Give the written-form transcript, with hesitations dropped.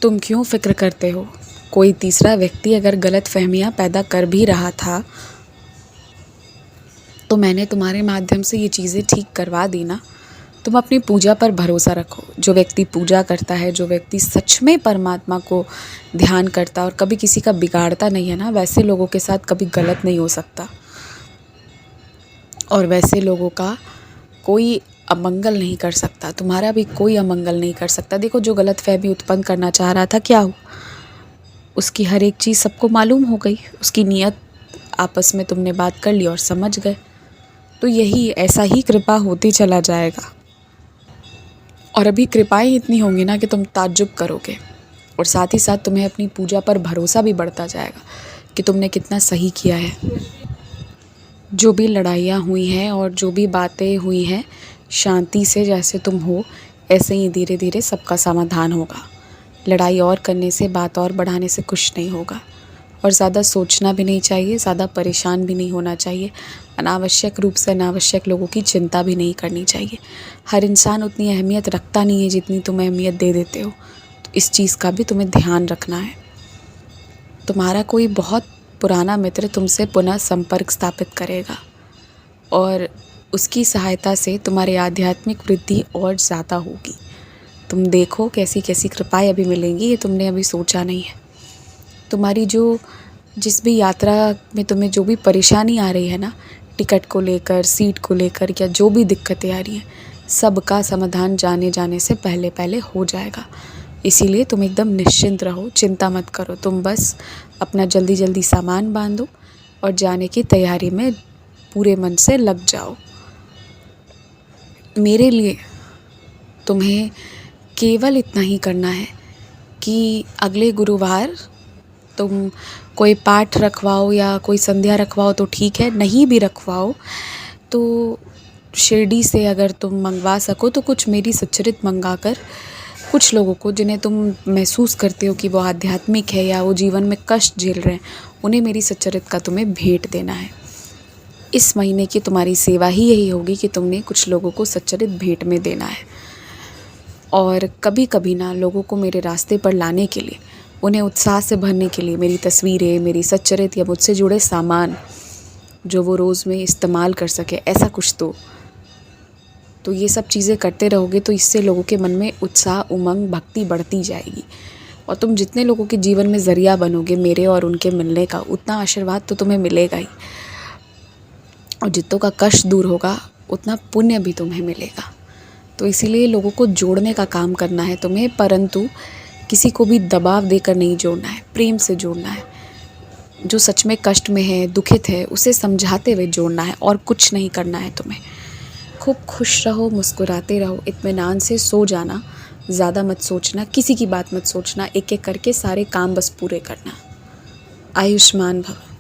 तुम क्यों फ़िक्र करते हो? कोई तीसरा व्यक्ति अगर गलतफ़हमियाँ पैदा कर भी रहा था तो मैंने तुम्हारे माध्यम से ये चीज़ें ठीक करवा दी ना। तुम अपनी पूजा पर भरोसा रखो। जो व्यक्ति पूजा करता है, जो व्यक्ति सच में परमात्मा को ध्यान करता है और कभी किसी का बिगाड़ता नहीं है ना, वैसे लोगों के साथ कभी गलत नहीं हो सकता और वैसे लोगों का कोई अमंगल नहीं कर सकता। तुम्हारा भी कोई अमंगल नहीं कर सकता। देखो, जो गलतफ़हमी उत्पन्न करना चाह रहा था, क्या हुआ? उसकी हर एक चीज़ सबको मालूम हो गई। उसकी नीयत आपस में तुमने बात कर ली और समझ गए। तो यही ऐसा ही कृपा होते चला जाएगा और अभी कृपाएं इतनी होंगी ना कि तुम ताज्जुब करोगे और साथ ही साथ तुम्हें अपनी पूजा पर भरोसा भी बढ़ता जाएगा कि तुमने कितना सही किया है। जो भी लड़ाइयाँ हुई हैं और जो भी बातें हुई हैं, शांति से जैसे तुम हो ऐसे ही धीरे धीरे सबका समाधान होगा। लड़ाई और करने से, बात और बढ़ाने से कुछ नहीं होगा और ज़्यादा सोचना भी नहीं चाहिए, ज़्यादा परेशान भी नहीं होना चाहिए। अनावश्यक रूप से अनावश्यक लोगों की चिंता भी नहीं करनी चाहिए। हर इंसान उतनी अहमियत रखता नहीं है जितनी तुम अहमियत दे देते हो। तो इस चीज़ का भी तुम्हें ध्यान रखना है। तुम्हारा कोई बहुत पुराना मित्र तुमसे पुनः संपर्क स्थापित करेगा और उसकी सहायता से तुम्हारी आध्यात्मिक वृद्धि और ज़्यादा होगी। तुम देखो कैसी कैसी कृपाएं अभी मिलेंगी, ये तुमने अभी सोचा नहीं है। तुम्हारी जिस भी यात्रा में तुम्हें जो भी परेशानी आ रही है ना, टिकट को लेकर, सीट को लेकर या जो भी दिक्कतें आ रही हैं, सबका समाधान जाने जाने से पहले पहले हो जाएगा। इसीलिए तुम एकदम निश्चिंत रहो, चिंता मत करो। तुम बस अपना जल्दी जल्दी सामान बांधो और जाने की तैयारी में पूरे मन से लग जाओ। मेरे लिए तुम्हें केवल इतना ही करना है कि अगले गुरुवार तुम कोई पाठ रखवाओ या कोई संध्या रखवाओ तो ठीक है, नहीं भी रखवाओ तो शिरडी से अगर तुम मंगवा सको तो कुछ मेरी सच्चरित मंगा कर कुछ लोगों को जिन्हें तुम महसूस करते हो कि वो आध्यात्मिक है या वो जीवन में कष्ट झेल रहे हैं, उन्हें मेरी सच्चरित का तुम्हें भेंट देना है। इस महीने की तुम्हारी सेवा ही यही होगी कि तुमने कुछ लोगों को सच्चरित भेंट में देना है। और कभी कभी ना लोगों को मेरे रास्ते पर लाने के लिए, उन्हें उत्साह से भरने के लिए मेरी तस्वीरें, मेरी सच्चरित या मुझसे जुड़े सामान जो वो रोज़ में इस्तेमाल कर सके, ऐसा कुछ तो ये सब चीज़ें करते रहोगे तो इससे लोगों के मन में उत्साह, उमंग, भक्ति बढ़ती जाएगी और तुम जितने लोगों के जीवन में ज़रिया बनोगे मेरे और उनके मिलने का, उतना आशीर्वाद तो तुम्हें मिलेगा ही और जितनों का कष्ट दूर होगा उतना पुण्य भी तुम्हें मिलेगा। तो इसीलिए लोगों को जोड़ने का काम करना है तुम्हें, परंतु किसी को भी दबाव देकर नहीं जोड़ना है, प्रेम से जोड़ना है। जो सच में कष्ट में है, दुखित है, उसे समझाते हुए जोड़ना है और कुछ नहीं करना है तुम्हें। खूब खुश रहो, मुस्कुराते रहो, इत्मीनान से सो जाना, ज़्यादा मत सोचना, किसी की बात मत सोचना, एक एक करके सारे काम बस पूरे करना। आयुष्मान भव।